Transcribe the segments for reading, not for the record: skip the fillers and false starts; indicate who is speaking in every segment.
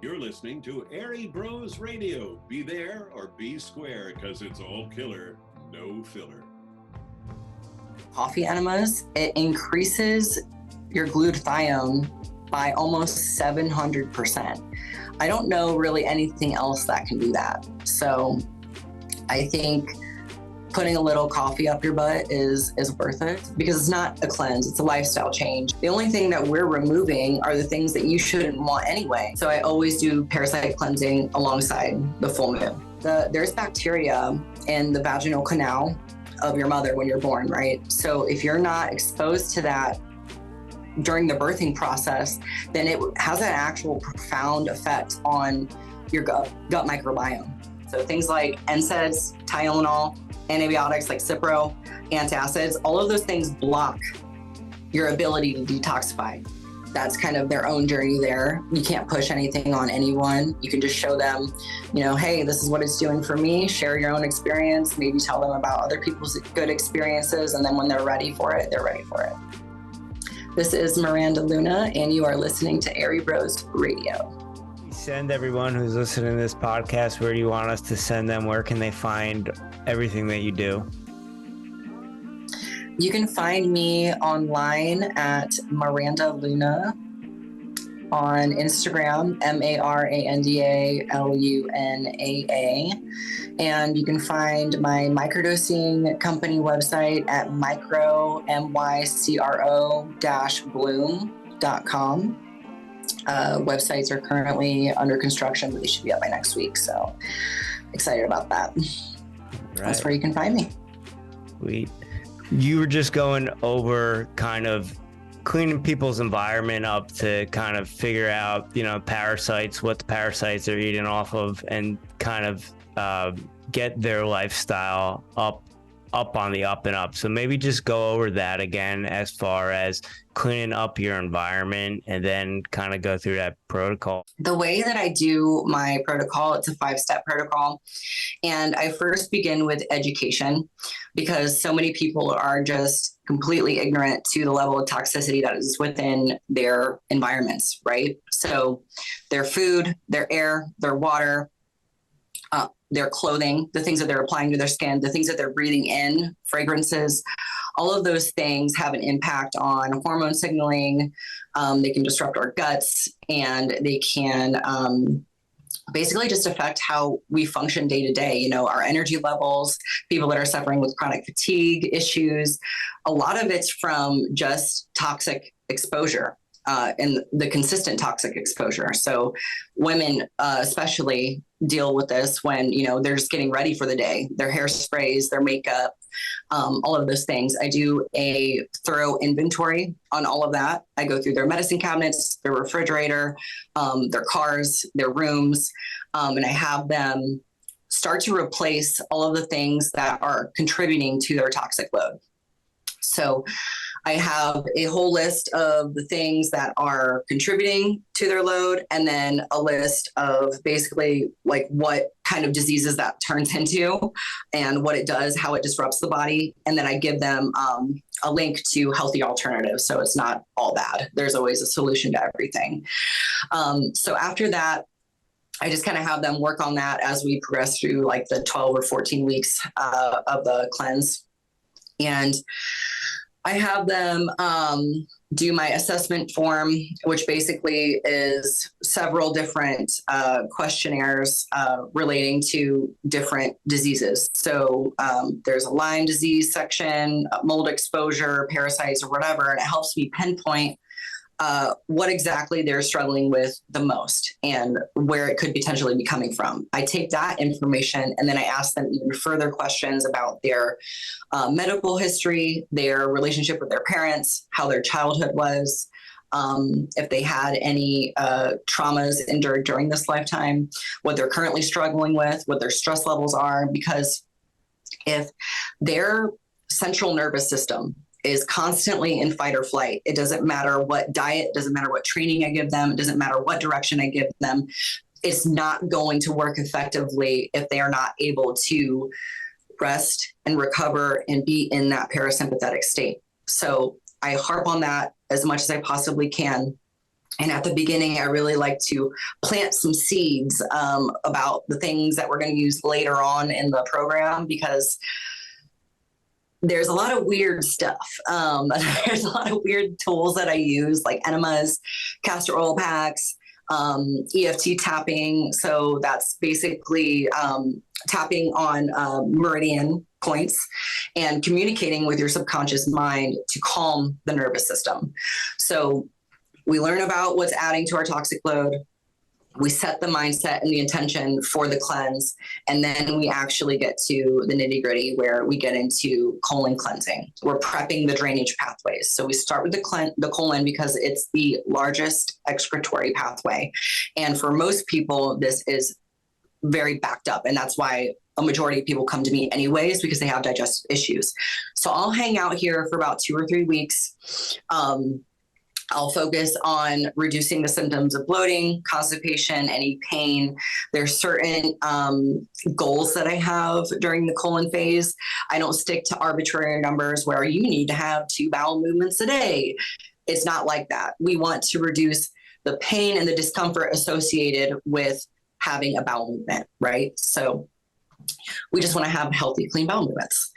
Speaker 1: You're listening to Airey Bros Radio. Be there or be square, because it's all killer, no filler.
Speaker 2: Coffee enemas, it increases your glutathione by almost 700%. I don't know really anything else that can do that. So I think putting a little coffee up your butt is worth it, because it's not a cleanse, it's a lifestyle change. The only thing that we're removing are the things that you shouldn't want anyway. So I always do parasite cleansing alongside the full moon. There's bacteria in the vaginal canal of your mother when you're born, right? So if you're not exposed to that during the birthing process, then it has an actual profound effect on your gut microbiome. So things like NSAIDs, Tylenol, antibiotics like Cipro, antacids, all of those things block your ability to detoxify. That's kind of their own journey there. You can't push anything on anyone. You can just show them, hey, this is what it's doing for me. Share your own experience, maybe tell them about other people's good experiences. And then when they're ready for it, they're ready for it. This is Miranda Luna, and you are listening to Airey Bros Radio.
Speaker 3: Send everyone who's listening to this podcast, where do you want us to send them? Where can they find everything that you do?
Speaker 2: You can find me online at Miranda Luna on Instagram, MarandaLunaa. And you can find my microdosing company website at micro-bloom.com. Websites are currently under construction, but they should be up by next week. So excited about that. Right. That's where you can find me.
Speaker 3: Sweet. You were just going over kind of cleaning people's environment up to kind of figure out, parasites, what the parasites are eating off of, and kind of get their lifestyle up on the up and up. So maybe just go over that again, as far as cleaning up your environment, and then kind of go through that protocol.
Speaker 2: The way that I do my protocol, it's a 5-step protocol. And I first begin with education, because so many people are just completely ignorant to the level of toxicity that is within their environments, right? So their food, their air, their water, their clothing, the things that they're applying to their skin, the things that they're breathing in, fragrances, all of those things have an impact on hormone signaling. They can disrupt our guts, and they can basically just affect how we function day to day. Our energy levels, people that are suffering with chronic fatigue issues, a lot of it's from just toxic exposure. And the consistent toxic exposure. So women especially deal with this when, they're just getting ready for the day, their hairsprays, their makeup, all of those things. I do a thorough inventory on all of that. I go through their medicine cabinets, their refrigerator, their cars, their rooms, and I have them start to replace all of the things that are contributing to their toxic load. So I have a whole list of the things that are contributing to their load, and then a list of basically like what kind of diseases that turns into and what it does, how it disrupts the body. And then I give them a link to healthy alternatives. So it's not all bad. There's always a solution to everything. So after that, I just kind of have them work on that as we progress through like the 12 or 14 weeks of the cleanse. And I have them do my assessment form, which basically is several different questionnaires relating to different diseases. So there's a Lyme disease section, mold exposure, parasites, or whatever, and it helps me pinpoint what exactly they're struggling with the most and where it could potentially be coming from. I take that information and then I ask them even further questions about their medical history, their relationship with their parents, how their childhood was, if they had any traumas endured during this lifetime, what they're currently struggling with, what their stress levels are, because if their central nervous system is constantly in fight or flight. It doesn't matter what diet, doesn't matter what training I give them, it doesn't matter what direction I give them. It's not going to work effectively if they are not able to rest and recover and be in that parasympathetic state. So I harp on that as much as I possibly can. And at the beginning, I really like to plant some seeds about the things that we're going to use later on in the program, because there's a lot of weird stuff. There's a lot of weird tools that I use, like enemas, castor oil packs, EFT tapping. So that's basically tapping on meridian points and communicating with your subconscious mind to calm the nervous system. So we learn about what's adding to our toxic load. We set the mindset and the intention for the cleanse. And then we actually get to the nitty gritty where we get into colon cleansing. We're prepping the drainage pathways. So we start with the colon because it's the largest excretory pathway. And for most people, this is very backed up. And that's why a majority of people come to me anyways, because they have digestive issues. So I'll hang out here for about 2 or 3 weeks. I'll focus on reducing the symptoms of bloating, constipation, any pain. There's certain goals that I have during the colon phase. I don't stick to arbitrary numbers where you need to have 2 bowel movements a day. It's not like that. We want to reduce the pain and the discomfort associated with having a bowel movement, right? So we just want to have healthy, clean bowel movements.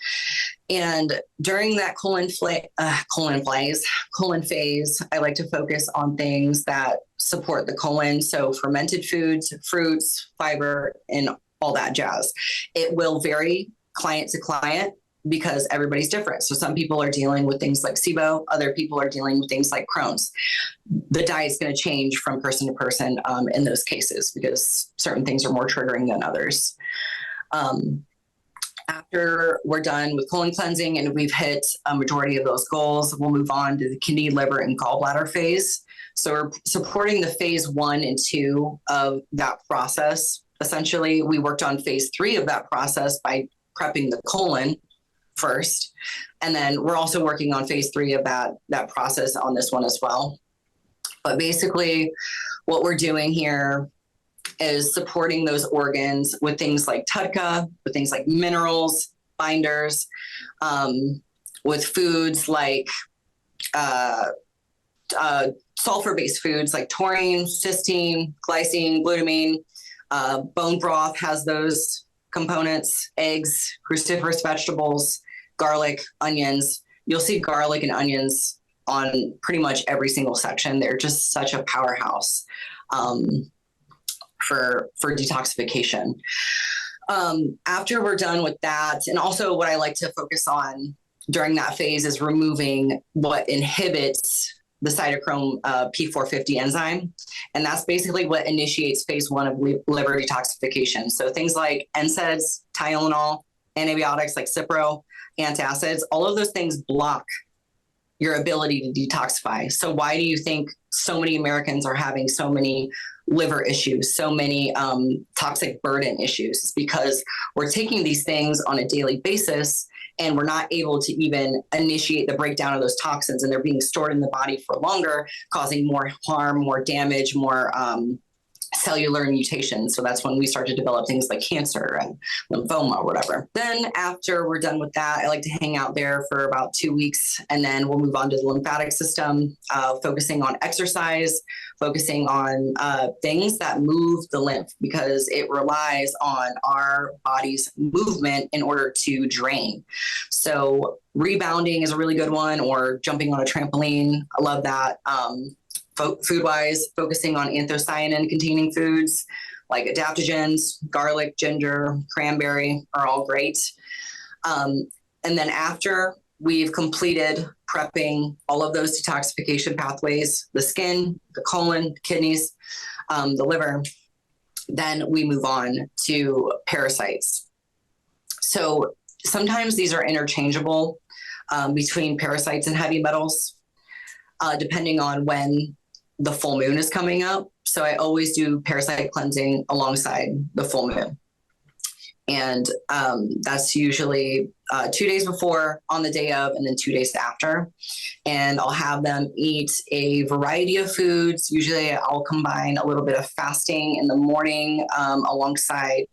Speaker 2: And during that colon phase, I like to focus on things that support the colon. So fermented foods, fruits, fiber, and all that jazz. It will vary client to client because everybody's different. So some people are dealing with things like SIBO, other people are dealing with things like Crohn's. The diet's going to change from person to person in those cases because certain things are more triggering than others. After we're done with colon cleansing and we've hit a majority of those goals, we'll move on to the kidney, liver, and gallbladder phase. So we're supporting the phase 1 and 2 of that process. Essentially, we worked on phase 3 of that process by prepping the colon first. And then we're also working on phase 3 of that process on this one as well. But basically, what we're doing here is supporting those organs with things like TUDCA, with things like minerals, binders, with foods like sulfur-based foods like taurine, cysteine, glycine, glutamine. Bone broth has those components, eggs, cruciferous vegetables, garlic, onions. You'll see garlic and onions on pretty much every single section. They're just such a powerhouse. For detoxification. After we're done with that, and also what I like to focus on during that phase is removing what inhibits the cytochrome P450 enzyme. And that's basically what initiates phase 1 of liver detoxification. So things like NSAIDs, Tylenol, antibiotics like Cipro, antacids, all of those things block your ability to detoxify. So why do you think so many Americans are having so many liver issues, so many toxic burden issues? It's because we're taking these things on a daily basis and we're not able to even initiate the breakdown of those toxins, and they're being stored in the body for longer, causing more harm, more damage, more cellular mutations. So that's when we start to develop things like cancer and lymphoma or whatever. Then after we're done with that, I like to hang out there for about 2 weeks, and then we'll move on to the lymphatic system, focusing on exercise, focusing on things that move the lymph, because it relies on our body's movement in order to drain. So rebounding is a really good one, or jumping on a trampoline. I love that. Food-wise, focusing on anthocyanin-containing foods like adaptogens, garlic, ginger, cranberry are all great. And then after we've completed prepping all of those detoxification pathways, the skin, the colon, the kidneys, the liver, then we move on to parasites. So sometimes these are interchangeable between parasites and heavy metals, depending on when the full moon is coming up. So I always do parasite cleansing alongside the full moon. And that's usually 2 days before, on the day of, and then 2 days after. And I'll have them eat a variety of foods. Usually I'll combine a little bit of fasting in the morning alongside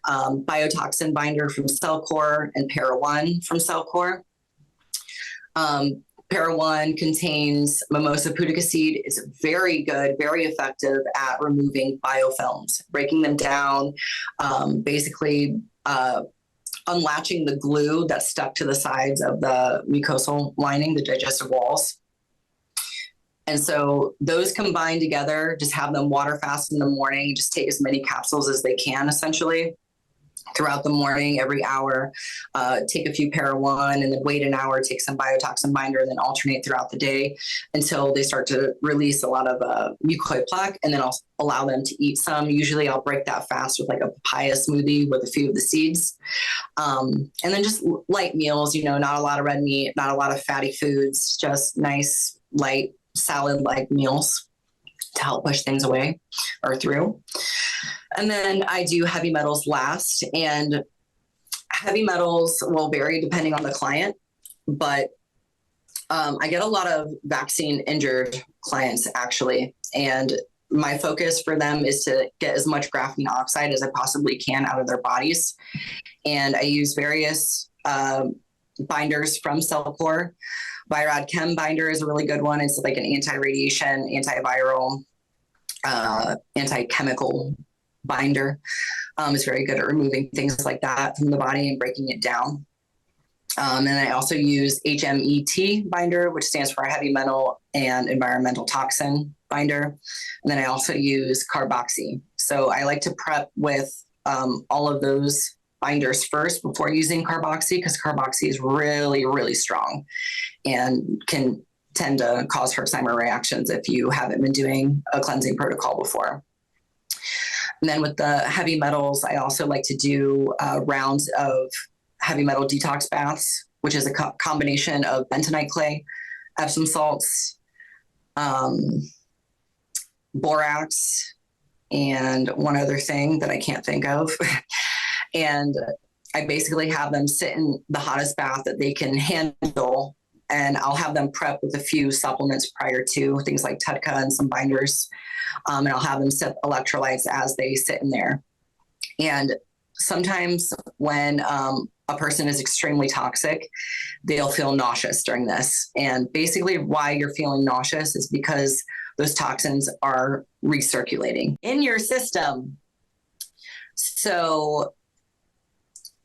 Speaker 2: biotoxin binder from Cellcore and Para-1 from Cellcore. Para 1 contains mimosa pudica seed. It's very good, very effective at removing biofilms, breaking them down, basically unlatching the glue that's stuck to the sides of the mucosal lining, the digestive walls. And so those combined together, just have them water fast in the morning, just take as many capsules as they can, essentially, throughout the morning, every hour. Take a few Para 1 and then wait an hour, take some biotoxin binder, and then alternate throughout the day until they start to release a lot of mucoid plaque, and then I'll allow them to eat some. Usually I'll break that fast with like a papaya smoothie with a few of the seeds. And then just light meals, not a lot of red meat, not a lot of fatty foods, just nice, light, salad-like meals to help push things away or through. And then I do heavy metals last, and heavy metals will vary depending on the client, but I get a lot of vaccine injured clients actually. And my focus for them is to get as much graphene oxide as I possibly can out of their bodies. And I use various binders from Cellcore. Virad Chem binder is a really good one. It's like an anti-radiation, antiviral, anti-chemical binder. It's very good at removing things like that from the body and breaking it down. And I also use HMET binder, which stands for heavy metal and environmental toxin binder. And then I also use carboxy. So I like to prep with all of those binders first before using carboxy, because carboxy is really, really strong and can tend to cause Herxheimer reactions if you haven't been doing a cleansing protocol before. And then with the heavy metals, I also like to do rounds of heavy metal detox baths, which is a combination of bentonite clay, Epsom salts, borax, and one other thing that I can't think of. And I basically have them sit in the hottest bath that they can handle, and I'll have them prep with a few supplements prior to, things like Tutka and some binders. And I'll have them sip electrolytes as they sit in there. And sometimes when a person is extremely toxic, they'll feel nauseous during this. And basically why you're feeling nauseous is because those toxins are recirculating in your system. So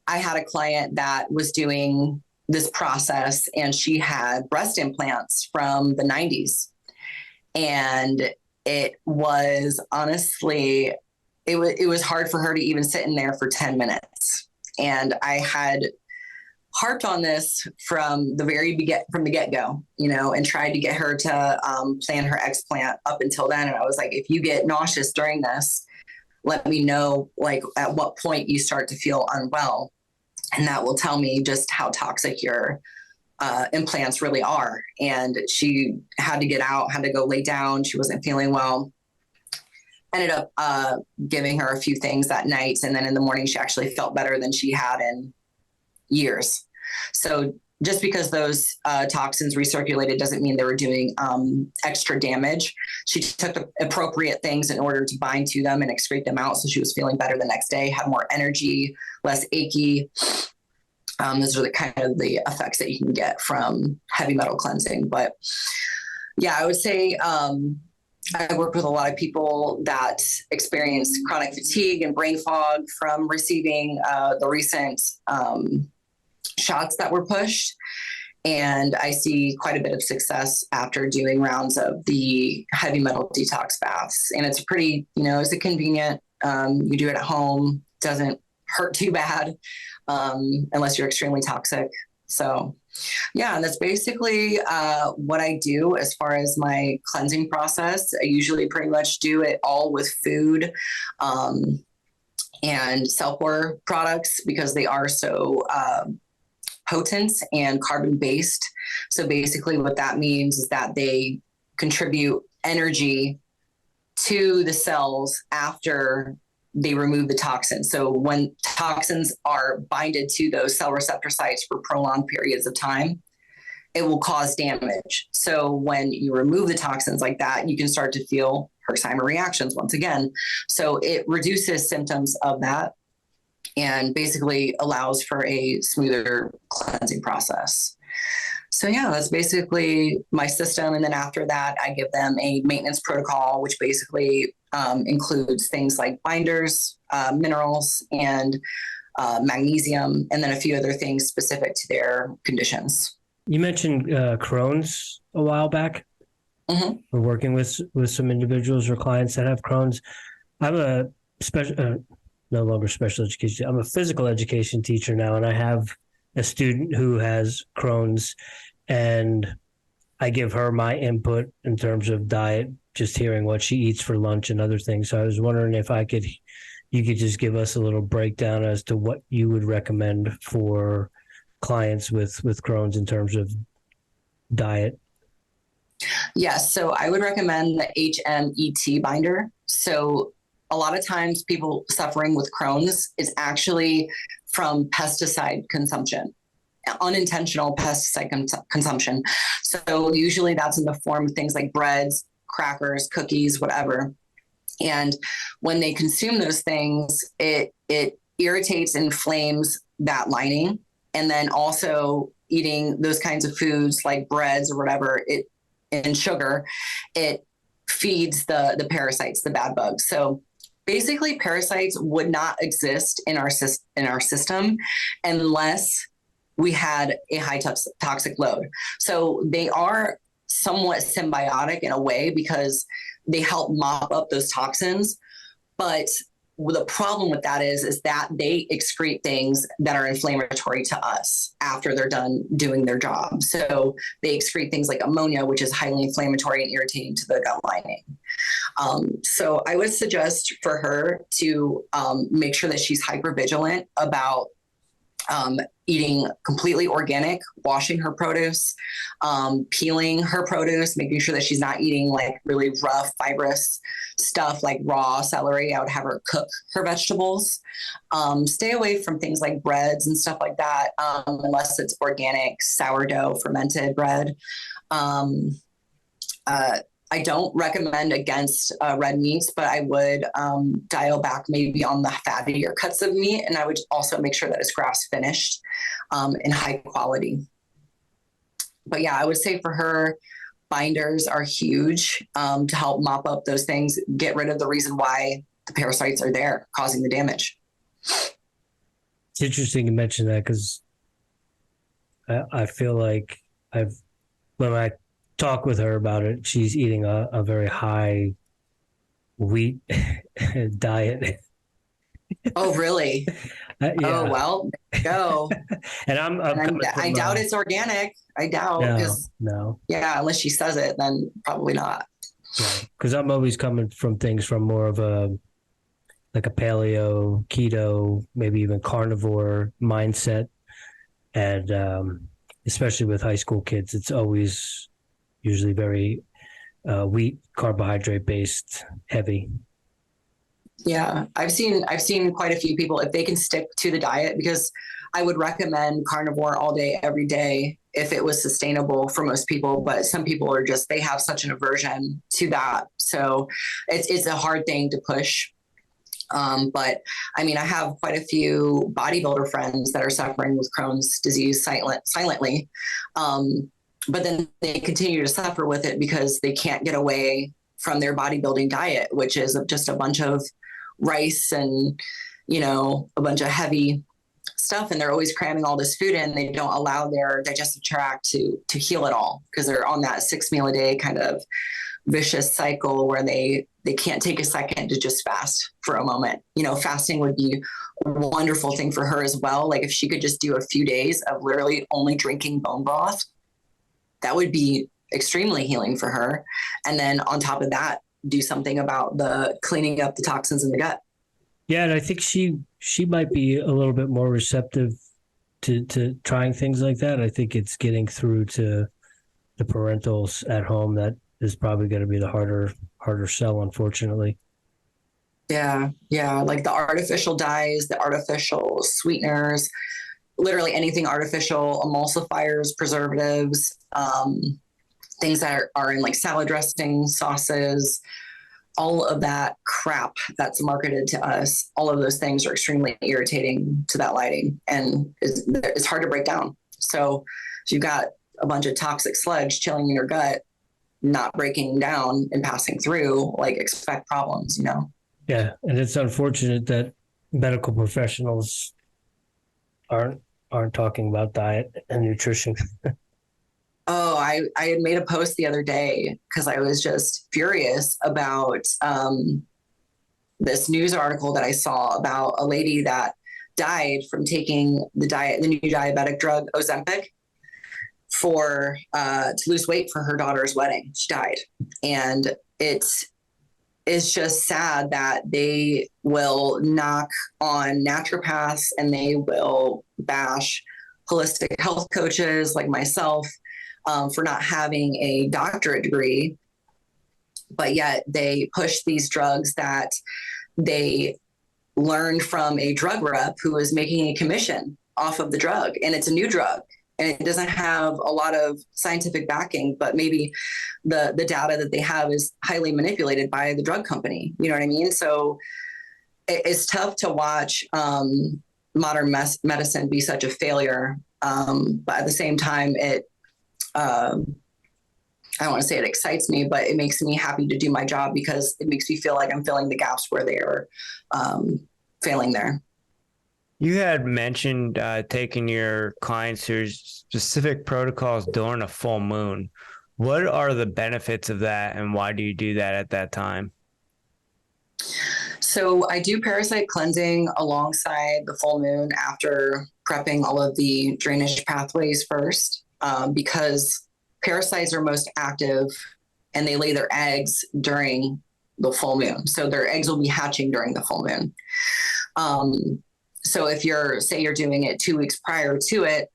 Speaker 2: I had a client that was doing this process, and she had breast implants from the 90s. And it was honestly, it was hard for her to even sit in there for 10 minutes. And I had harped on this from the get-go, and tried to get her to plan her explant up until then. And I was like, if you get nauseous during this, let me know, like, at what point you start to feel unwell. And that will tell me just how toxic your implants really are. And she had to get out, had to go lay down. She wasn't feeling well. Ended up giving her a few things that night. And then in the morning, she actually felt better than she had in years. So just because those toxins recirculated doesn't mean they were doing extra damage. She took the appropriate things in order to bind to them and excrete them out. So she was feeling better the next day, had more energy, less achy. Those are the kind of the effects that you can get from heavy metal cleansing. But yeah, I would say I work with a lot of people that experience chronic fatigue and brain fog from receiving the recent shots that were pushed. And I see quite a bit of success after doing rounds of the heavy metal detox baths. And it's pretty, it's a convenient, you do it at home, doesn't hurt too bad unless you're extremely toxic. So yeah, and that's basically what I do as far as my cleansing process. I usually pretty much do it all with food and Cellcore products because they are so potent and carbon-based. So basically what that means is that they contribute energy to the cells after they remove the toxins. So when toxins are binded to those cell receptor sites for prolonged periods of time, it will cause damage. So when you remove the toxins like that, you can start to feel Herxheimer reactions once again. So it reduces symptoms of that and basically allows for a smoother cleansing process. So yeah, that's basically my system. And then after that, I give them a maintenance protocol, which basically includes things like binders, minerals, and magnesium, and then a few other things specific to their conditions.
Speaker 4: You mentioned Crohn's a while back.
Speaker 2: Mm-hmm.
Speaker 4: We're working with some individuals or clients that have Crohn's. I'm a no longer special education. I'm a physical education teacher now, and I have a student who has Crohn's, and I give her my input in terms of diet, just hearing what she eats for lunch and other things. So I was wondering if you could just give us a little breakdown as to what you would recommend for clients with Crohn's in terms of diet.
Speaker 2: Yes. So I would recommend the HMET binder. So a lot of times people suffering with Crohn's is actually from pesticide consumption, unintentional pesticide consumption. So usually that's in the form of things like breads, crackers, cookies, whatever. And when they consume those things, it irritates and inflames that lining. And then also eating those kinds of foods like breads or whatever, and sugar, it feeds the parasites, the bad bugs. So basically parasites would not exist in our system unless we had a high toxic load. So they are somewhat symbiotic in a way because they help mop up those toxins. But the problem with that is that they excrete things that are inflammatory to us after they're done doing their job. So they excrete things like ammonia, which is highly inflammatory and irritating to the gut lining. So I would suggest for her to make sure that she's hypervigilant about eating completely organic, washing her produce, peeling her produce, making sure that she's not eating like really rough, fibrous stuff like raw celery. I would have her cook her vegetables. Stay away from things like breads and stuff like that, unless it's organic, sourdough, fermented bread. I don't recommend against red meats, but I would dial back maybe on the fattier cuts of meat. And I would also make sure that it's grass finished and high quality. But yeah, I would say for her, binders are huge to help mop up those things, get rid of the reason why the parasites are there causing the damage.
Speaker 4: It's interesting you mention that because I feel like when I talk with her about it, she's eating a very high wheat diet.
Speaker 2: Oh, really?
Speaker 4: Yeah.
Speaker 2: Oh, well, go.
Speaker 4: And
Speaker 2: I doubt it's organic. I doubt.
Speaker 4: No.
Speaker 2: Yeah, unless she says it, then probably not.
Speaker 4: Because I'm always coming from things from more of a paleo, keto, maybe even carnivore mindset. And especially with high school kids, it's always usually very wheat, carbohydrate based, heavy.
Speaker 2: Yeah, I've seen quite a few people, if they can stick to the diet, because I would recommend carnivore all day, every day, if it was sustainable for most people. But some people are just, they have such an aversion to that. So it's a hard thing to push. But I mean, I have quite a few bodybuilder friends that are suffering with Crohn's disease silently. But then they continue to suffer with it because they can't get away from their bodybuilding diet, which is just a bunch of rice and, a bunch of heavy stuff. And they're always cramming all this food in. They don't allow their digestive tract to heal at all because they're on that 6 meal a day kind of vicious cycle where they can't take a second to just fast for a moment. Fasting would be a wonderful thing for her as well. Like if she could just do a few days of literally only drinking bone broth, that would be extremely healing for her. And then on top of that, do something about the cleaning up the toxins in the gut.
Speaker 4: Yeah, and I think she might be a little bit more receptive to trying things like that. I think it's getting through to the parentals at home that is probably going to be the harder sell, unfortunately.
Speaker 2: Yeah, like the artificial dyes, the artificial sweeteners, literally anything artificial, emulsifiers, preservatives, things that are in like salad dressing, sauces, all of that crap that's marketed to us. All of those things are extremely irritating to that lining, and it's hard to break down. So If you've got a bunch of toxic sludge chilling in your gut, not breaking down and passing through, like, expect problems, you know?
Speaker 4: Yeah. And it's unfortunate that medical professionals aren't talking about diet and nutrition.
Speaker 2: Oh, I had made a post the other day because I was just furious about this news article that I saw about a lady that died from taking the new diabetic drug Ozempic to lose weight for her daughter's wedding. She died. And it's just sad that they will knock on naturopaths and they will bash holistic health coaches like myself for not having a doctorate degree, but yet they push these drugs that they learned from a drug rep who is making a commission off of the drug. And it's a new drug and it doesn't have a lot of scientific backing, but maybe the data that they have is highly manipulated by the drug company. You know what I mean? So it's tough to watch modern medicine be such a failure. But at the same time, I don't want to say it excites me, but it makes me happy to do my job because it makes me feel like I'm filling the gaps where they are failing there.
Speaker 3: You had mentioned taking your clients through specific protocols during a full moon. What are the benefits of that, and why do you do that at that time?
Speaker 2: So I do parasite cleansing alongside the full moon after prepping all of the drainage pathways first, because parasites are most active and they lay their eggs during the full moon. So their eggs will be hatching during the full moon. So if you're doing it 2 weeks prior to it,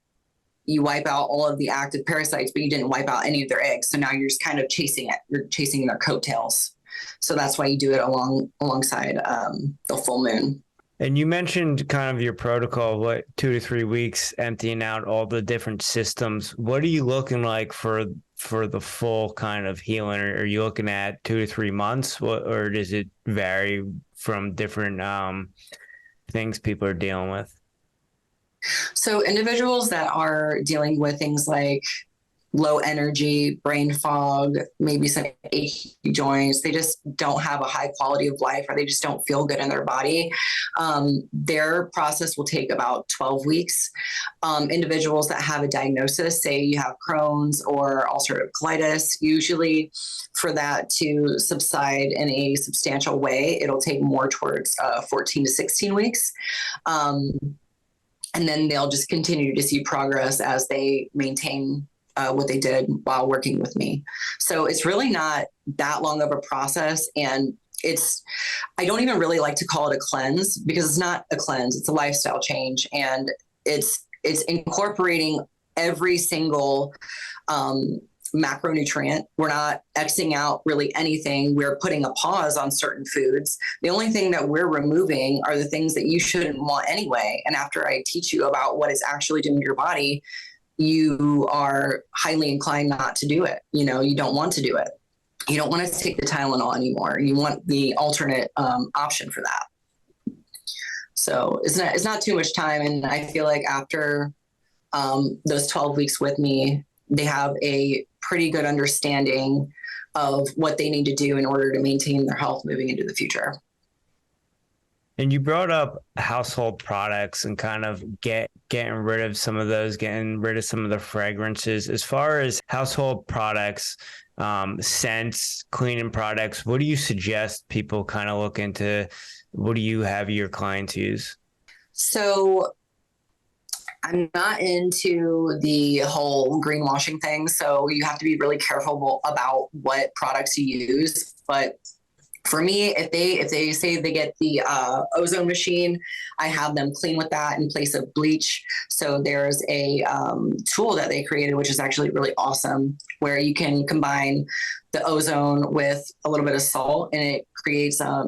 Speaker 2: you wipe out all of the active parasites, but you didn't wipe out any of their eggs. So now you're just kind of chasing it. You're chasing their coattails. So that's why you do it alongside the full moon.
Speaker 3: And you mentioned kind of your protocol, 2 to 3 weeks, emptying out all the different systems. What are you looking like for the full kind of healing? Are you looking at 2 to 3 months, or does it vary from different things people are dealing with?
Speaker 2: So individuals that are dealing with things like low energy, brain fog, maybe some achy joints, they just don't have a high quality of life, or they just don't feel good in their body. Their process will take about 12 weeks. Individuals that have a diagnosis, say you have Crohn's or ulcerative colitis, usually for that to subside in a substantial way, it'll take more towards 14 to 16 weeks. And then they'll just continue to see progress as they maintain what they did while working with me. So it's really not that long of a process. And I don't even really like to call it a cleanse, because it's not a cleanse, it's a lifestyle change. And it's incorporating every single macronutrient. We're not Xing out really anything. We're putting a pause on certain foods. The only thing that we're removing are the things that you shouldn't want anyway. And after I teach you about what it's actually doing to your body, you are highly inclined not to do it. You know, you don't want to do it. You don't want to take the Tylenol anymore. You want the alternate option for that. So it's not too much time. And I feel like after those 12 weeks with me, they have a pretty good understanding of what they need to do in order to maintain their health moving into the future.
Speaker 3: And you brought up household products and kind of getting rid of some of those, getting rid of some of the fragrances. As far as household products, scents, cleaning products, what do you suggest people kind of look into? What do you have your clients use?
Speaker 2: So I'm not into the whole greenwashing thing. So you have to be really careful about what products you use. But for me, if they say they get the ozone machine, I have them clean with that in place of bleach. So there's a tool that they created, which is actually really awesome, where you can combine the ozone with a little bit of salt, and it creates, I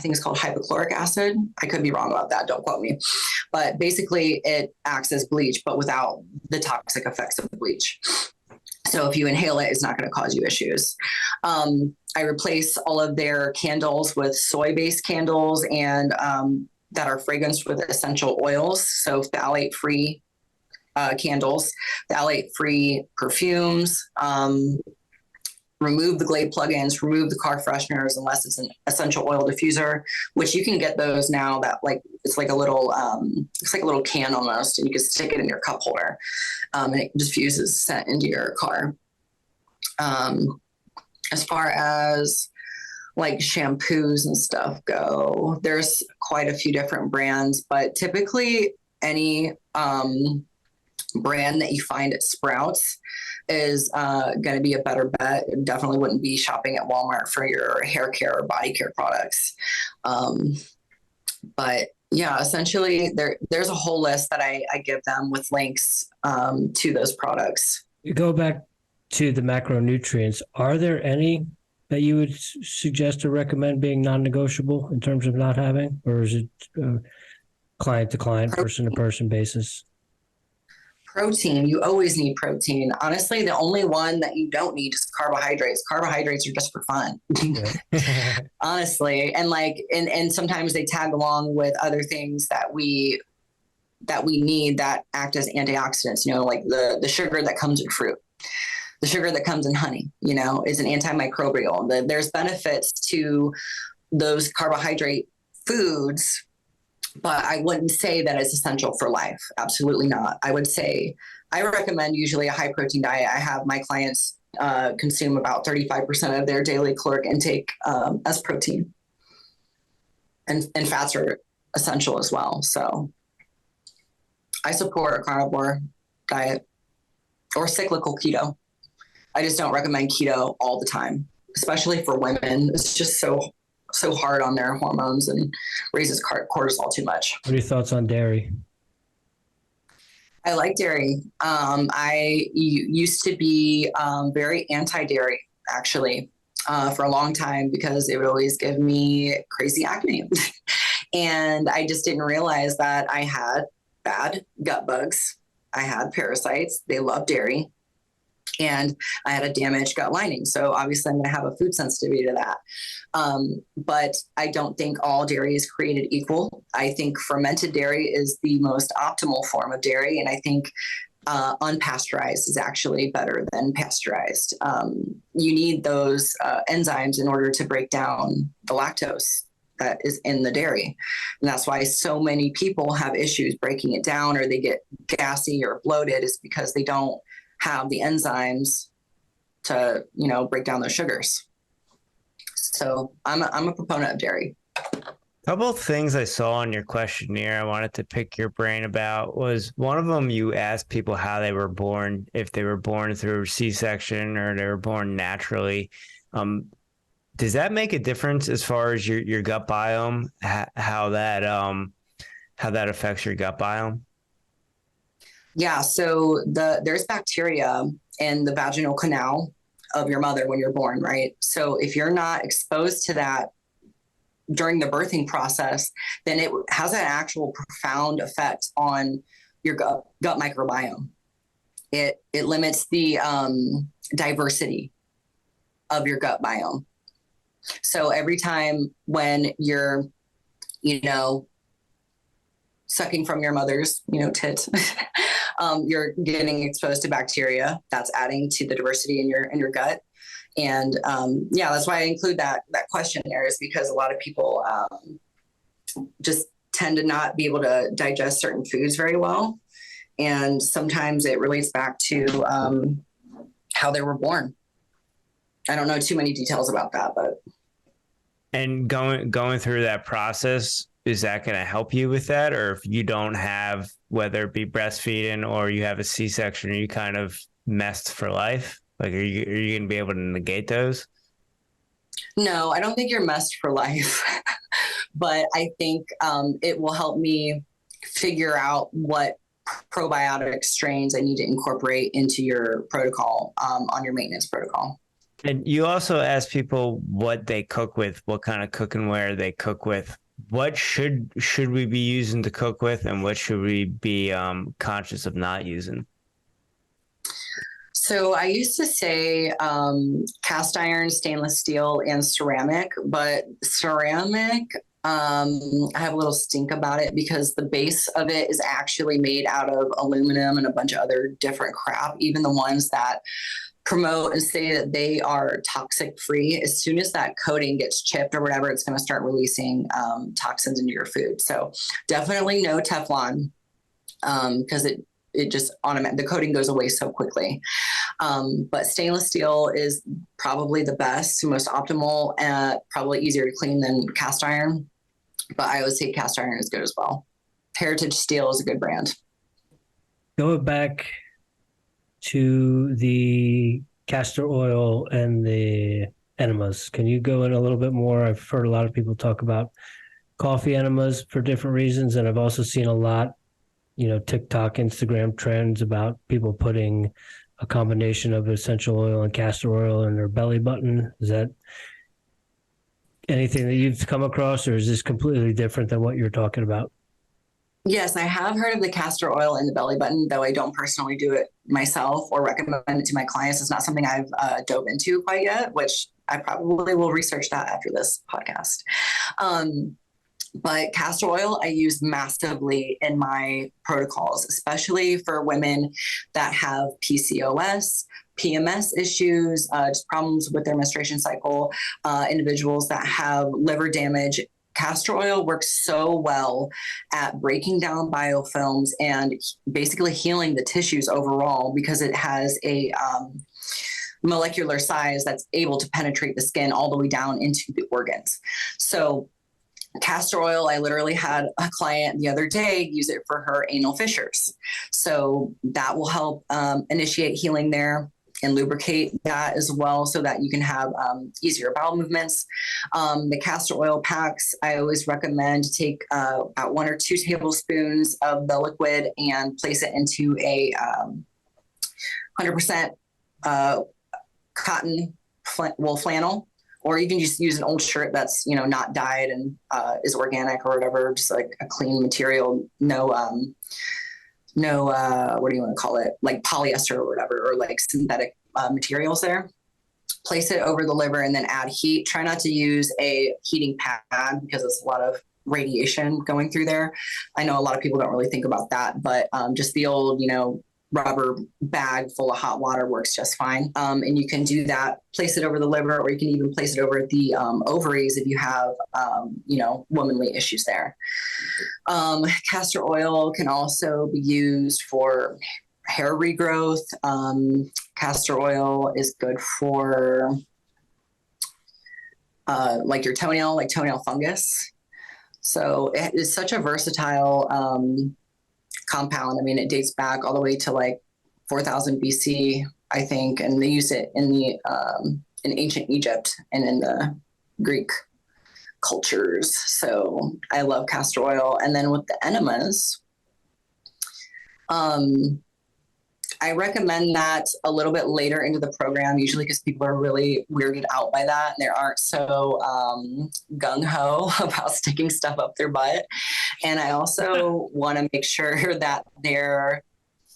Speaker 2: think it's called hypochloric acid. I could be wrong about that. Don't quote me. But basically, it acts as bleach, but without the toxic effects of bleach. So if you inhale it, it's not going to cause you issues. I replace all of their candles with soy-based candles and that are fragranced with essential oils, so phthalate-free candles, phthalate-free perfumes, remove the Glade plugins, remove the car fresheners unless it's an essential oil diffuser, which you can get those now that it's like a little can almost, and you can stick it in your cup holder, and it diffuses scent into your car. As far as like shampoos and stuff go, there's quite a few different brands, but typically any brand that you find at Sprouts is going to be a better bet. It definitely wouldn't be shopping at Walmart for your hair care or body care products. But yeah, essentially there's a whole list that I give them with links to those products.
Speaker 4: You go back to the macronutrients. Are there any that you would suggest or recommend being non-negotiable in terms of not having, or is it client to client, person to person basis?
Speaker 2: Protein, you always need protein. Honestly, the only one that you don't need is carbohydrates. Carbohydrates are just for fun. Yeah. Honestly. And sometimes they tag along with other things that we need that act as antioxidants, like the sugar that comes in fruit. The sugar that comes in honey, is an antimicrobial. There's benefits to those carbohydrate foods, but I wouldn't say that it's essential for life. Absolutely not. I would say I recommend usually a high protein diet. I have my clients consume about 35% of their daily caloric intake as protein. And fats are essential as well. So I support a carnivore diet or cyclical keto. I just don't recommend keto all the time, especially for women. It's just so hard on their hormones and raises cortisol too much.
Speaker 4: What are your thoughts on dairy?
Speaker 2: I like dairy. I used to be very anti-dairy, actually, for a long time because it would always give me crazy acne. And I just didn't realize that I had bad gut bugs. I had parasites. They love dairy. And I had a damaged gut lining. So obviously I'm going to have a food sensitivity to that. But I don't think all dairy is created equal. I think fermented dairy is the most optimal form of dairy. And I think unpasteurized is actually better than pasteurized. You need those enzymes in order to break down the lactose that is in the dairy. And that's why so many people have issues breaking it down, or they get gassy or bloated, is because they don't have the enzymes to, break down those sugars. So I'm a proponent of dairy.
Speaker 3: A couple of things I saw on your questionnaire I wanted to pick your brain about was one of them, you asked people how they were born, if they were born through C-section or they were born naturally. Does that make a difference as far as your gut biome, how that affects your gut biome?
Speaker 2: Yeah, so there's bacteria in the vaginal canal of your mother when you're born, right? So if you're not exposed to that during the birthing process, then it has an actual profound effect on your gut microbiome. It limits the diversity of your gut biome. So every time when you're, sucking from your mother's, tit, you're getting exposed to bacteria. That's adding to the diversity in your gut. And that's why I include that questionnaire, is because a lot of people just tend to not be able to digest certain foods very well. And sometimes it relates back to how they were born. I don't know too many details about that, but.
Speaker 3: And going through that process, is that going to help you with that? Or if you don't have, whether it be breastfeeding or you have a C-section, are you kind of messed for life? Like, are you going to be able to negate those?
Speaker 2: No, I don't think you're messed for life, but I think it will help me figure out what probiotic strains I need to incorporate into your protocol, on your maintenance protocol.
Speaker 3: And you also ask people what they cook with, what kind of cookware they cook with. What should we be using to cook with, and what should we be conscious of not using?
Speaker 2: So I used to say cast iron, stainless steel, and ceramic, but ceramic I have a little stink about it because the base of it is actually made out of aluminum and a bunch of other different crap, even the ones that promote and say that they are toxic free. As soon as that coating gets chipped or whatever, it's going to start releasing toxins into your food. So definitely no Teflon, because it just the coating goes away so quickly. But stainless steel is probably the best, most optimal, probably easier to clean than cast iron. But I would say cast iron is good as well. Heritage Steel is a good brand.
Speaker 4: Going back to the castor oil and the enemas, can you go in a little bit more? I've heard a lot of people talk about coffee enemas for different reasons, and I've also seen a lot, TikTok, Instagram trends about people putting a combination of essential oil and castor oil in their belly button. Is that anything that you've come across, or is this completely different than what you're talking about?
Speaker 2: Yes, I have heard of the castor oil in the belly button, though I don't personally do it myself or recommend it to my clients. It's not something I've dove into quite yet, which I probably will research that after this podcast. But castor oil I use massively in my protocols, especially for women that have PCOS, PMS issues, just problems with their menstruation cycle, individuals that have liver damage. Castor oil works so well at breaking down biofilms and basically healing the tissues overall because it has a molecular size that's able to penetrate the skin all the way down into the organs. So castor oil, I literally had a client the other day use it for her anal fissures. So that will help initiate healing there and lubricate that as well so that you can have easier bowel movements. The castor oil packs, I always recommend to take about 1 or 2 tablespoons of the liquid and place it into a 100% cotton wool flannel, or you can just use an old shirt that's, not dyed and is organic or whatever, just like a clean material, no, what do you want to call it? Like polyester or whatever, or like synthetic materials there. Place it over the liver and then add heat. Try not to use a heating pad because it's a lot of radiation going through there. I know a lot of people don't really think about that, but just the old, rubber bag full of hot water works just fine. And you can do that, place it over the liver, or you can even place it over the ovaries if you have, womanly issues there. Castor oil can also be used for hair regrowth. Castor oil is good for like your toenail, like toenail fungus. So it is such a versatile compound. I mean, it dates back all the way to like 4000 BC, I think, and they used it in the in ancient Egypt and in the Greek cultures. So I love castor oil. And then with the enemas, I recommend that a little bit later into the program, usually because people are really weirded out by that and they aren't so gung-ho about sticking stuff up their butt. And I also want to make sure that they're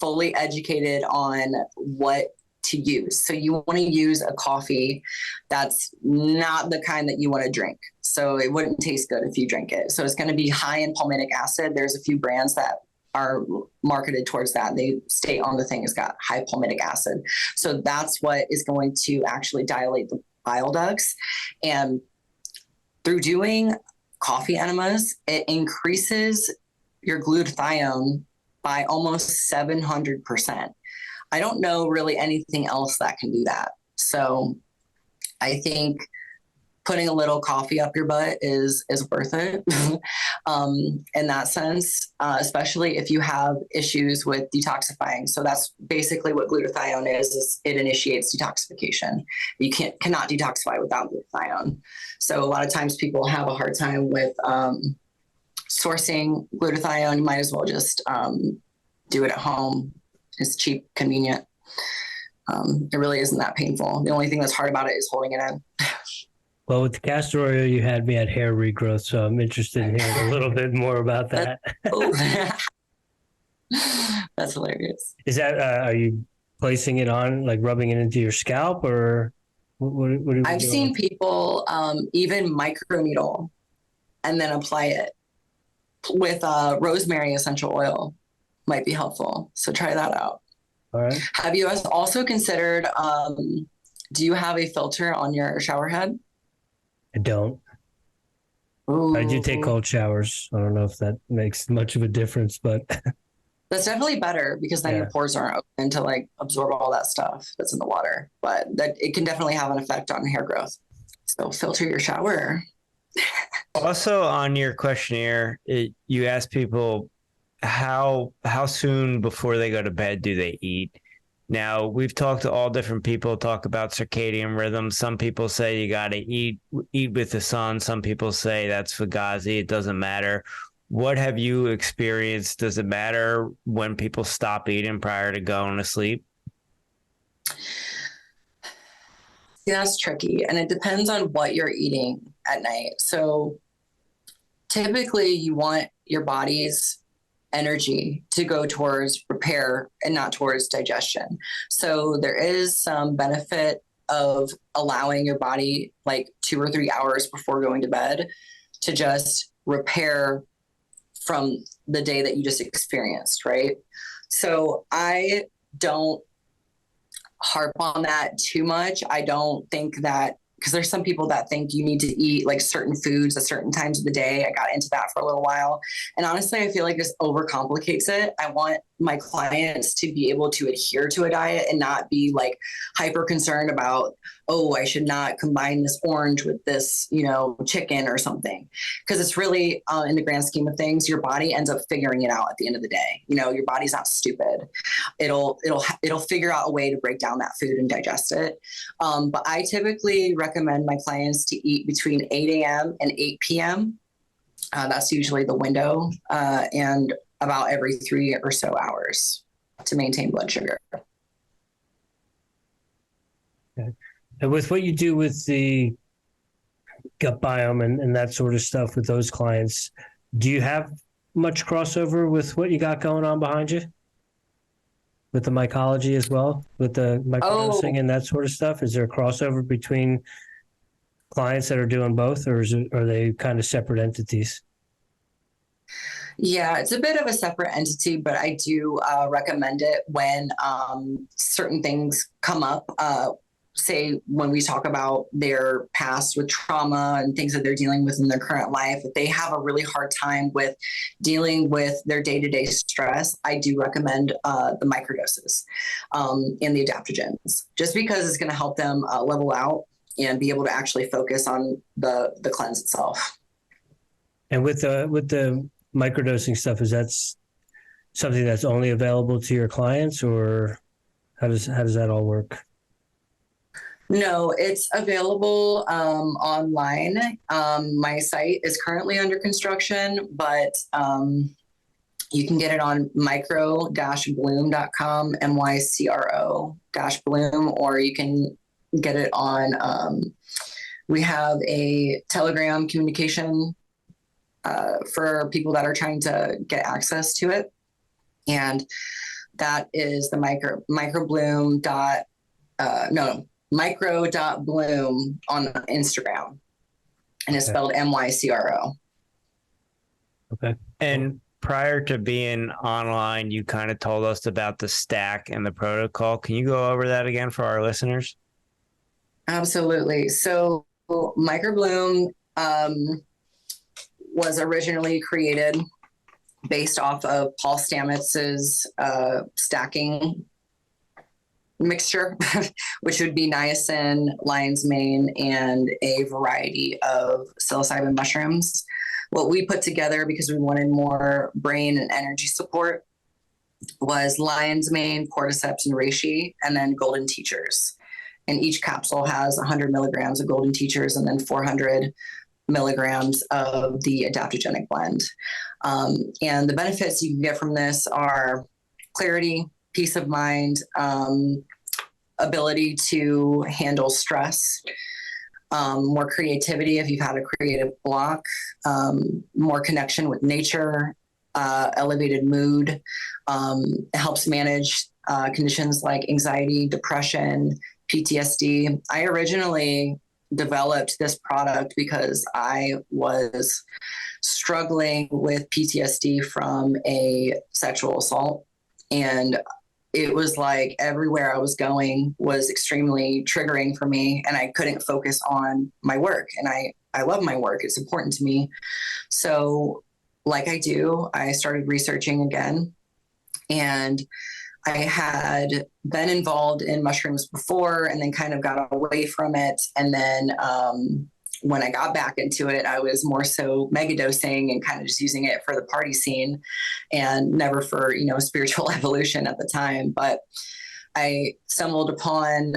Speaker 2: fully educated on what to use. So you want to use a coffee that's not the kind that you want to drink. So it wouldn't taste good if you drink it. So it's going to be high in palmitic acid. There's a few brands that are marketed towards that. They state on the thing it's got high palmitic acid. So that's what is going to actually dilate the bile ducts. And through doing coffee enemas, it increases your glutathione by almost 700%. I don't know really anything else that can do that. So I think putting a little coffee up your butt is worth it in that sense, especially if you have issues with detoxifying. So that's basically what glutathione is it initiates detoxification. You cannot detoxify without glutathione. So a lot of times people have a hard time with sourcing glutathione. You might as well just do it at home. It's cheap, convenient. It really isn't that painful. The only thing that's hard about it is holding it in.
Speaker 4: Well, with the castor oil, you had me at hair regrowth, so I'm interested in hearing a little bit more about that.
Speaker 2: That's hilarious.
Speaker 4: Is that, are you placing it on, like rubbing it into your scalp, or what are you
Speaker 2: I've
Speaker 4: doing?
Speaker 2: seen people even microneedle and then apply it with rosemary essential oil. Might be helpful. So try that out.
Speaker 4: All right.
Speaker 2: Have you also considered, do you have a filter on your shower head?
Speaker 4: I don't.
Speaker 2: Ooh.
Speaker 4: I do take cold showers. I don't know if that makes much of a difference, but
Speaker 2: that's definitely better because then your pores aren't open to like absorb all that stuff that's in the water. But that it can definitely have an effect on hair growth. So filter your shower.
Speaker 3: Also on your questionnaire, you ask people how soon before they go to bed do they eat? Now, we've talked to all different people, talk about circadian rhythm. Some people say you got to eat with the sun. Some people say that's fugazi. It doesn't matter. What have you experienced? Does it matter when people stop eating prior to going to sleep?
Speaker 2: Yeah, that's tricky. And it depends on what you're eating at night. So typically you want your body's energy to go towards repair and not towards digestion. So there is some benefit of allowing your body like 2 or 3 hours before going to bed to just repair from the day that you just experienced, right? So I don't harp on that too much. I don't think that, because there's some people that think you need to eat like certain foods at certain times of the day. I got into that for a little while. And honestly, I feel like this overcomplicates it. I want my clients to be able to adhere to a diet and not be like hyper concerned about, oh, I should not combine this orange with this, chicken or something. Because it's really, in the grand scheme of things, your body ends up figuring it out at the end of the day. Your body's not stupid. It'll figure out a way to break down that food and digest it. But I typically recommend my clients to eat between 8 a.m. and 8 p.m. That's usually the window, and about every 3 or so hours to maintain blood sugar.
Speaker 4: Okay. And with what you do with the gut biome and that sort of stuff with those clients, do you have much crossover with what you got going on behind you? With the mycology as well, with the microdosing and that sort of stuff? Is there a crossover between clients that are doing both, or are they kind of separate entities?
Speaker 2: Yeah, it's a bit of a separate entity, but I do recommend it when certain things come up. Say when we talk about their past with trauma and things that they're dealing with in their current life, if they have a really hard time with dealing with their day-to-day stress, I do recommend the microdoses and the adaptogens, just because it's going to help them level out and be able to actually focus on the cleanse itself.
Speaker 4: And with the microdosing stuff, is that something that's only available to your clients, or how does that all work?
Speaker 2: No, it's available online. My site is currently under construction, but you can get it on micro-bloom.com, MYCRO-bloom, or you can get it on, we have a Telegram communication for people that are trying to get access to it. And that is the micro.bloom on Instagram, and it's spelled MYCRO.
Speaker 4: Okay.
Speaker 3: And prior to being online, you kind of told us about the stack and the protocol. Can you go over that again for our listeners?
Speaker 2: Absolutely. So Microbloom was originally created based off of Paul Stamets's stacking mixture, which would be niacin, lion's mane, and a variety of psilocybin mushrooms. What we put together, because we wanted more brain and energy support, was lion's mane, cordyceps, and reishi, and then golden teachers. And each capsule has 100 milligrams of golden teachers and then 400 milligrams of the adaptogenic blend. And the benefits you can get from this are clarity, peace of mind, ability to handle stress, more creativity if you've had a creative block, more connection with nature, elevated mood. It helps manage conditions like anxiety, depression, PTSD. I originally developed this product because I was struggling with PTSD from a sexual assault. And it was like everywhere I was going was extremely triggering for me, and I couldn't focus on my work. And I love my work. It's important to me. So like I do, I started researching again, and I had been involved in mushrooms before and then kind of got away from it. And then when I got back into it, I was more so megadosing and kind of just using it for the party scene and never for, spiritual evolution at the time. But I stumbled upon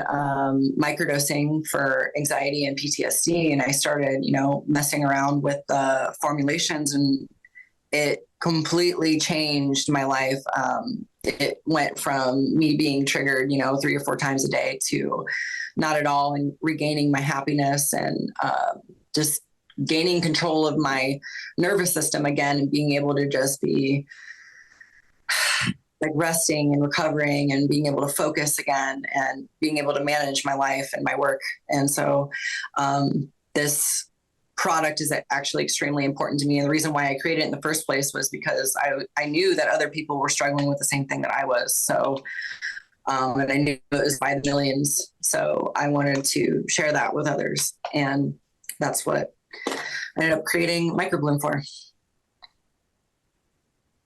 Speaker 2: microdosing for anxiety and PTSD, and I started, messing around with the formulations, and it completely changed my life. It went from me being triggered, 3 or 4 times a day to not at all, and regaining my happiness and just gaining control of my nervous system again, and being able to just be like resting and recovering and being able to focus again and being able to manage my life and my work. And so this product is actually extremely important to me. And the reason why I created it in the first place was because I knew that other people were struggling with the same thing that I was. So, and I knew it was by the millions. So I wanted to share that with others. And that's what I ended up creating Microbloom for.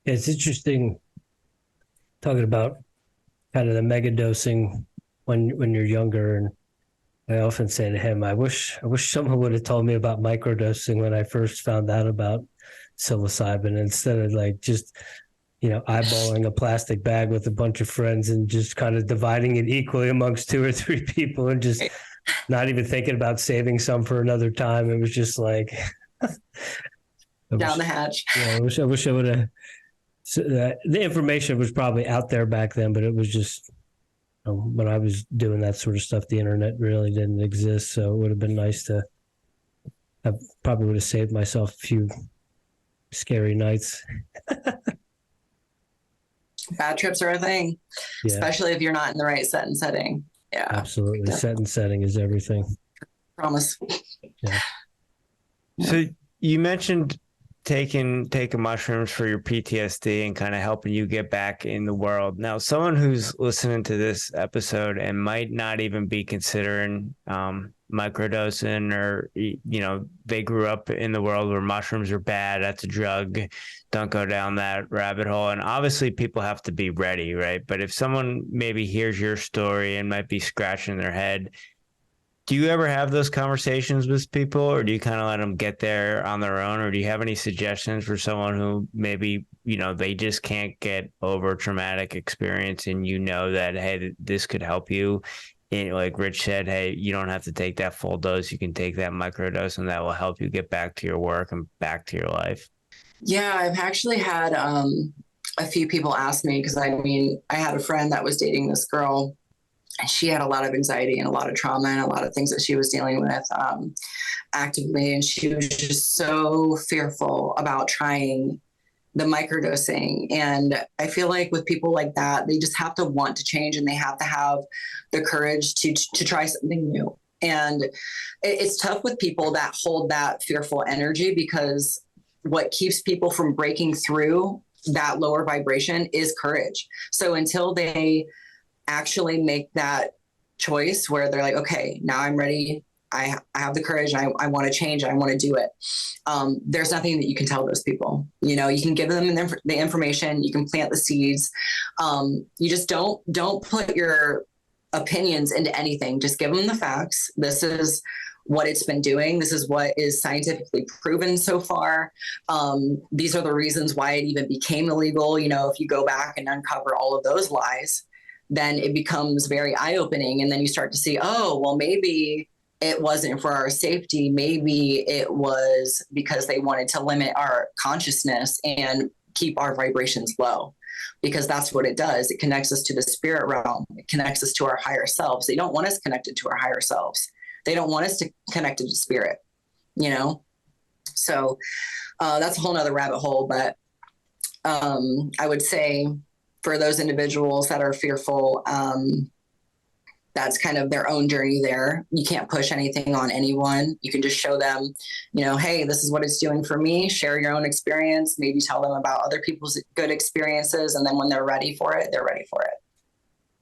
Speaker 4: It's interesting talking about kind of the mega dosing when you're younger. And I often say to him, I wish someone would have told me about microdosing when I first found out about psilocybin, instead of like just, eyeballing a plastic bag with a bunch of friends and just kind of dividing it equally amongst 2 or 3 people and just not even thinking about saving some for another time. It was just like
Speaker 2: down the hatch.
Speaker 4: Yeah, I wish I would have. So the information was probably out there back then, but it was just, when I was doing that sort of stuff, the internet really didn't exist. So it would have been nice to probably would have saved myself a few scary nights.
Speaker 2: Bad trips are a thing, especially if you're not in the right set and setting. Yeah,
Speaker 4: absolutely. Definitely. Set and setting is everything.
Speaker 2: Promise.
Speaker 3: Yeah. So you mentioned taking mushrooms for your PTSD and kind of helping you get back in the world. Now, someone who's listening to this episode and might not even be considering microdosing, or they grew up in the world where mushrooms are bad, that's a drug, don't go down that rabbit hole. And obviously people have to be ready, right? But if someone maybe hears your story and might be scratching their head, do you ever have those conversations with people, or do you kind of let them get there on their own? Or do you have any suggestions for someone who maybe, they just can't get over a traumatic experience, and that, hey, this could help you? And like Rich said, hey, you don't have to take that full dose. You can take that microdose, and that will help you get back to your work and back to your life.
Speaker 2: Yeah, I've actually had a few people ask me, because I had a friend that was dating this girl. She had a lot of anxiety and a lot of trauma and a lot of things that she was dealing with actively. And she was just so fearful about trying the microdosing. And I feel like with people like that, they just have to want to change, and they have to have the courage to try something new. And it's tough with people that hold that fearful energy, because what keeps people from breaking through that lower vibration is courage. So until they actually make that choice where they're like, okay, now I'm ready, I have the courage, I want to change, I want to do it. There's nothing that you can tell those people. You can give them the information, you can plant the seeds. You just don't put your opinions into anything. Just give them the facts. This is what it's been doing. This is what is scientifically proven so far. These are the reasons why it even became illegal. If you go back and uncover all of those lies, then it becomes very eye-opening. And then you start to see, oh, well, maybe it wasn't for our safety. Maybe it was because they wanted to limit our consciousness and keep our vibrations low, because that's what it does. It connects us to the spirit realm. It connects us to our higher selves. They don't want us connected to our higher selves. They don't want us to connect to spirit, So that's a whole nother rabbit hole. But I would say, for those individuals that are fearful, that's kind of their own journey there. You can't push anything on anyone. You can just show them, hey, this is what it's doing for me. Share your own experience, maybe tell them about other people's good experiences. And then when they're ready for it, they're ready for it.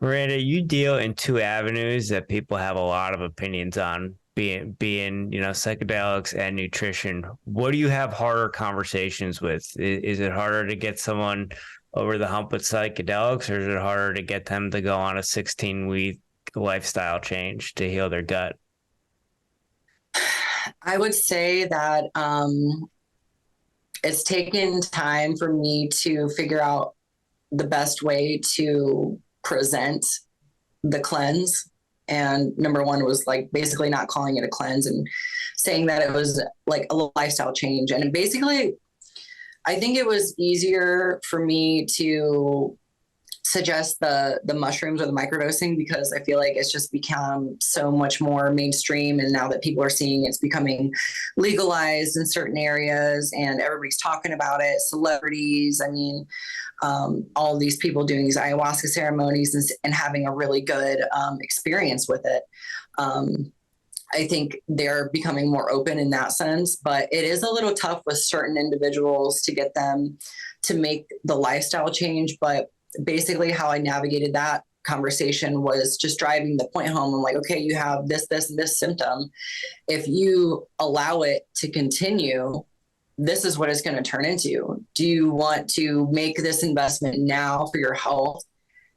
Speaker 3: Miranda, you deal in two avenues that people have a lot of opinions on, being psychedelics and nutrition. What do you have harder conversations with? Is it harder to get someone over the hump with psychedelics, or is it harder to get them to go on a 16-week lifestyle change to heal their gut?
Speaker 2: I would say that it's taken time for me to figure out the best way to present the cleanse. And number one was like basically not calling it a cleanse and saying that it was like a lifestyle change. And basically, I think it was easier for me to suggest the mushrooms or the microdosing, because I feel like it's just become so much more mainstream. And now that people are seeing it's becoming legalized in certain areas and everybody's talking about it, celebrities, all these people doing these ayahuasca ceremonies and having a really good experience with it. I think they're becoming more open in that sense, but it is a little tough with certain individuals to get them to make the lifestyle change. But basically how I navigated that conversation was just driving the point home. I'm like, okay, you have this, and this symptom. If you allow it to continue, this is what it's going to turn into. Do you want to make this investment now for your health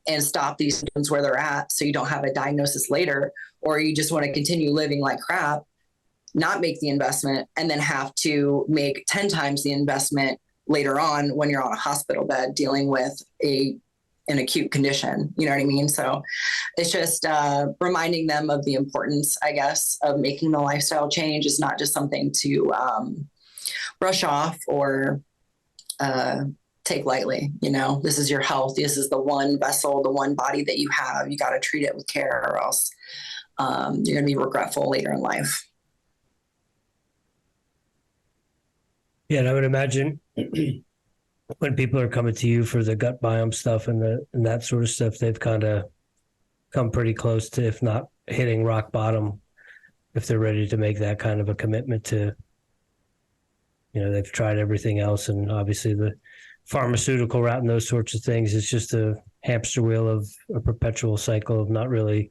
Speaker 2: and stop these symptoms where they're at so you don't have a diagnosis later? Or you just want to continue living like crap, not make the investment, and then have to make 10 times the investment later on when you're on a hospital bed dealing with an acute condition, you know what I mean? So it's just reminding them of the importance, I guess, of making the lifestyle change. Is not just something to brush off or take lightly. This is your health. This is the one vessel, the one body that you have. You got to treat it with care, or else you're going to be regretful later in life.
Speaker 4: Yeah, and I would imagine when people are coming to you for the gut biome stuff and that sort of stuff, they've kind of come pretty close to, if not hitting rock bottom, if they're ready to make that kind of a commitment to, they've tried everything else. And obviously the pharmaceutical route and those sorts of things is just a hamster wheel of a perpetual cycle of not really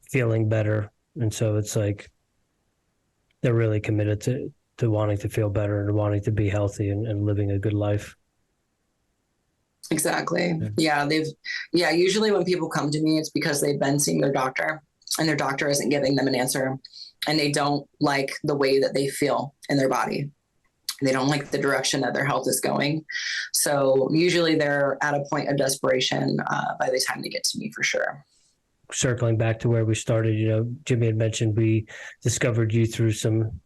Speaker 4: feeling better. And so it's like they're really committed to wanting to feel better and wanting to be healthy and living a good life.
Speaker 2: Exactly. Yeah. Usually when people come to me, it's because they've been seeing their doctor and their doctor isn't giving them an answer, and they don't like the way that they feel in their body. They don't like the direction that their health is going. So usually they're at a point of desperation by the time they get to me, for sure.
Speaker 4: Circling back to where we started, Jimmy had mentioned we discovered you through some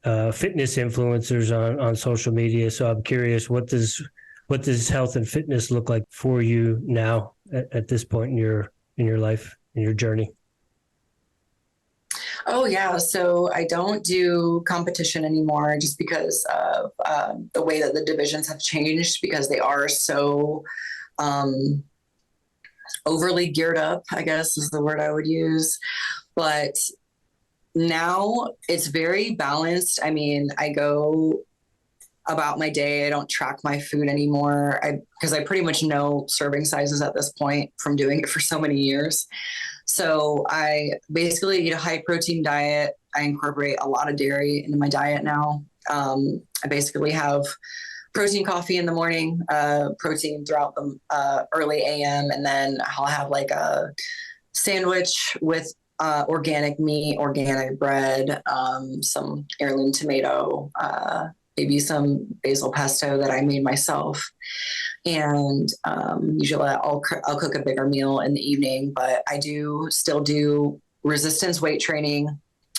Speaker 4: fitness influencers on social media. So I'm curious, what does health and fitness look like for you now at this point in your life, in your journey?
Speaker 2: Oh yeah. So I don't do competition anymore just because of the way that the divisions have changed, because they are so overly geared up, I guess is the word I would use. But now it's very balanced. I go about my day. I don't track my food anymore because I pretty much know serving sizes at this point from doing it for so many years. So I basically eat a high protein diet. I incorporate a lot of dairy into my diet now. I basically have protein coffee in the morning, protein throughout the early AM, and then I'll have like a sandwich with organic meat, organic bread, some heirloom tomato, maybe some basil pesto that I made myself. And usually I'll cook a bigger meal in the evening, but I still do resistance weight training,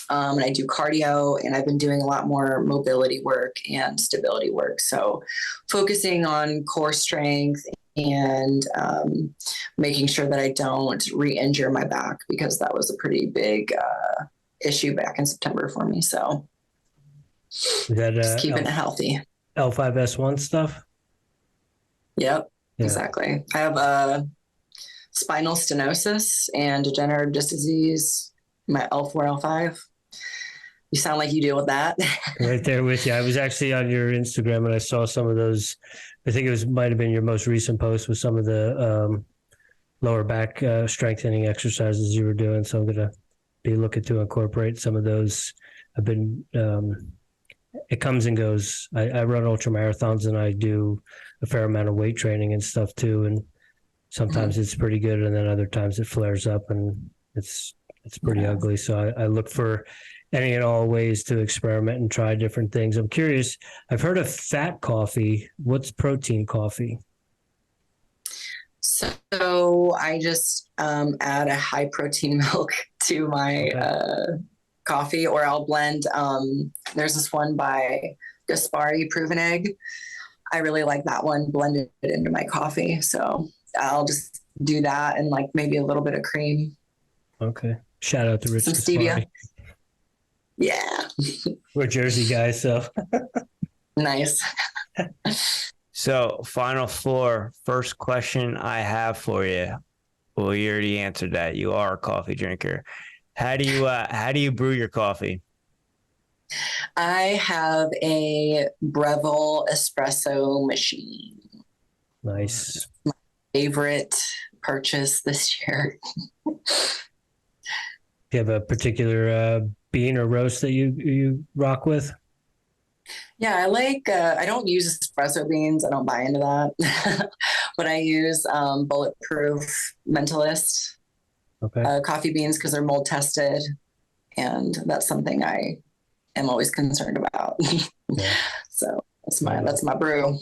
Speaker 2: and I do cardio, and I've been doing a lot more mobility work and stability work. So focusing on core strength and making sure that I don't re-injure my back, because that was a pretty big issue back in September for me. So just keeping it healthy.
Speaker 4: L5S1 stuff?
Speaker 2: Yep, yeah. Exactly. I have spinal stenosis and degenerative disc disease, my L4, L5. You sound like you deal with that.
Speaker 4: Right there with you. I was actually on your Instagram and I saw some of those. I think might have been your most recent post with some of the lower back strengthening exercises you were doing. So I'm going to be looking to incorporate some of those. I've been, it comes and goes. I run ultra marathons and I do a fair amount of weight training and stuff too. And sometimes it's pretty good. And then other times it flares up and it's pretty ugly. So I look for any and all ways to experiment and try different things. I'm curious. I've heard of fat coffee. What's protein coffee?
Speaker 2: So I just add a high protein milk to my coffee, or I'll blend. There's this one by Gaspari Proven Egg. I really like that one, blended it into my coffee. So I'll just do that and like maybe a little bit of cream.
Speaker 4: Okay. Shout out to Rich.
Speaker 2: Some stevia. Yeah.
Speaker 4: We're Jersey guys, so.
Speaker 2: Nice.
Speaker 3: So, final four. First question I have for you. Well, you already answered that. You are a coffee drinker. How do you brew your coffee?
Speaker 2: I have a Breville espresso machine.
Speaker 4: Nice.
Speaker 2: My favorite purchase this year.
Speaker 4: Do you have a particular bean or roast that you rock with?
Speaker 2: Yeah, I like, I don't use espresso beans. I don't buy into that. But I use bulletproof Mentalist coffee beans because they're mold tested. And that's something I am always concerned about.
Speaker 4: Yeah.
Speaker 2: So that's my brew.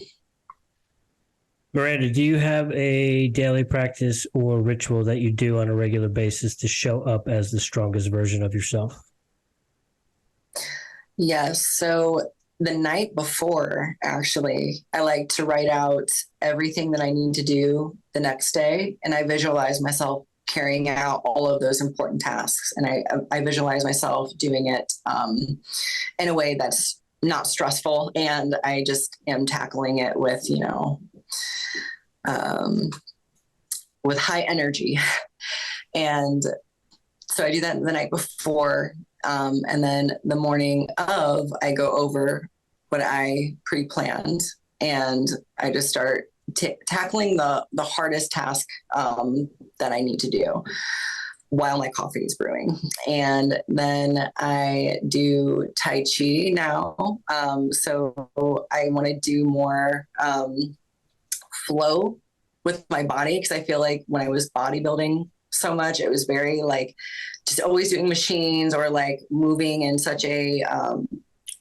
Speaker 4: Miranda, do you have a daily practice or ritual that you do on a regular basis to show up as the strongest version of yourself?
Speaker 2: Yes. So the night before, actually, I like to write out everything that I need to do the next day. And I visualize myself carrying out all of those important tasks. And I visualize myself doing it in a way that's not stressful. And I just am tackling it with, with high energy. And so I do that the night before. And then the morning of, I go over what I pre-planned and I just start tackling the hardest task that I need to do while my coffee is brewing. And then I do Tai Chi now. So I want to do more flow with my body, because I feel like when I was bodybuilding so much, it was very like just always doing machines or like moving in such a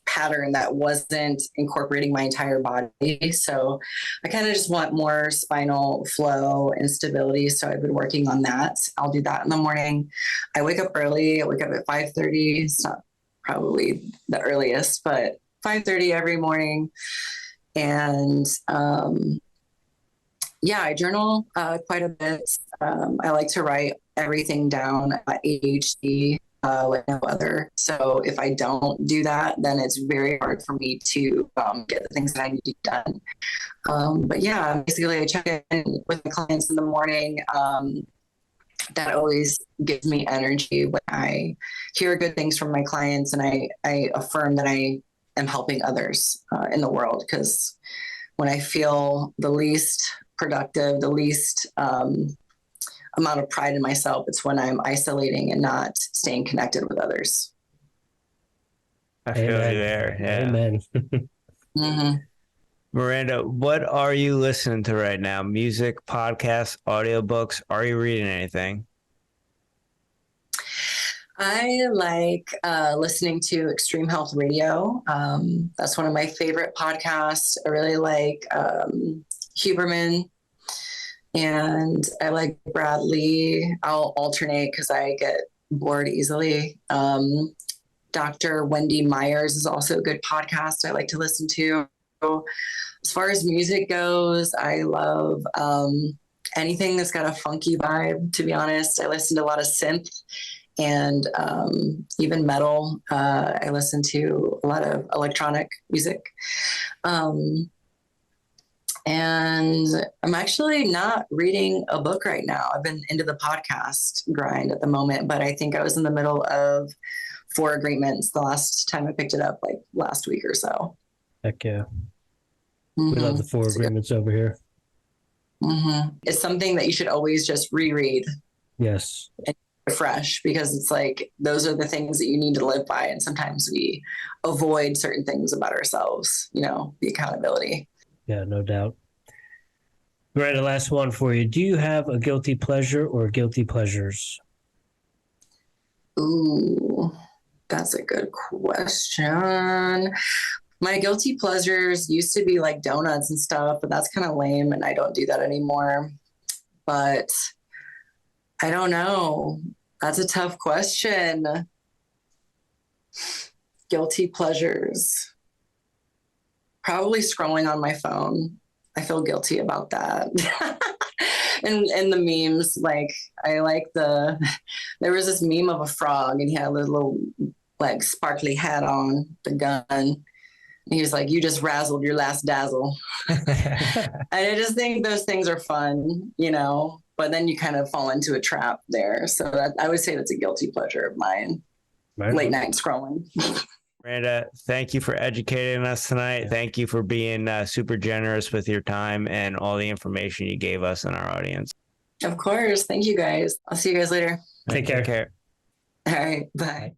Speaker 2: pattern that wasn't incorporating my entire body. So I kind of just want more spinal flow and stability. So I've been working on that. I'll do that in the morning. I wake up early. I wake up at 5:30. It's not probably the earliest, but 5:30 every morning. And I journal quite a bit. I like to write everything down at ADHD with no other. So if I don't do that, then it's very hard for me to get the things that I need to get done. But yeah, basically I check in with my clients in the morning. That always gives me energy when I hear good things from my clients and I affirm that I am helping others in the world. Because when I feel the least productive, the least amount of pride in myself, it's when I'm isolating and not staying connected with others.
Speaker 3: I feel you there. Yeah.
Speaker 4: Amen.
Speaker 2: Mm-hmm.
Speaker 3: Miranda, what are you listening to right now? Music, podcasts, audiobooks? Are you reading anything?
Speaker 2: I like listening to Extreme Health Radio. That's one of my favorite podcasts. I really like Huberman, and I like Bradley. I'll alternate because I get bored easily. Dr. Wendy Myers is also a good podcast I like to listen to. As far as music goes, I love anything that's got a funky vibe, to be honest. I listen to a lot of synth and even metal. I listen to a lot of electronic music. And I'm actually not reading a book right now. I've been into the podcast grind at the moment, but I think I was in the middle of 4 Agreements the last time I picked it up, like last week or so.
Speaker 4: Heck yeah. We love the 4 Agreements over here.
Speaker 2: It's something that you should always just reread.
Speaker 4: Yes.
Speaker 2: And refresh, because it's like, those are the things that you need to live by. And sometimes we avoid certain things about ourselves, you know, the accountability.
Speaker 4: Yeah, no doubt. Miranda, last one for you. Do you have a guilty pleasure or guilty pleasures?
Speaker 2: Ooh, that's a good question. My guilty pleasures used to be like donuts and stuff, but that's kind of lame and I don't do that anymore. But I don't know. That's a tough question. Guilty pleasures. Probably scrolling on my phone. I feel guilty about that. and the memes, like I like there was this meme of a frog and he had a little like sparkly hat on, the gun. And he was like, "You just razzled your last dazzle." And I just think those things are fun, you know, but then you kind of fall into a trap there. So I would say that's a guilty pleasure of mine. Right. Late night scrolling.
Speaker 3: Miranda, thank you for educating us tonight. Thank you for being super generous with your time and all the information you gave us and our audience.
Speaker 2: Of course. Thank you guys. I'll see you guys later.
Speaker 4: Take care.
Speaker 2: All right. Bye.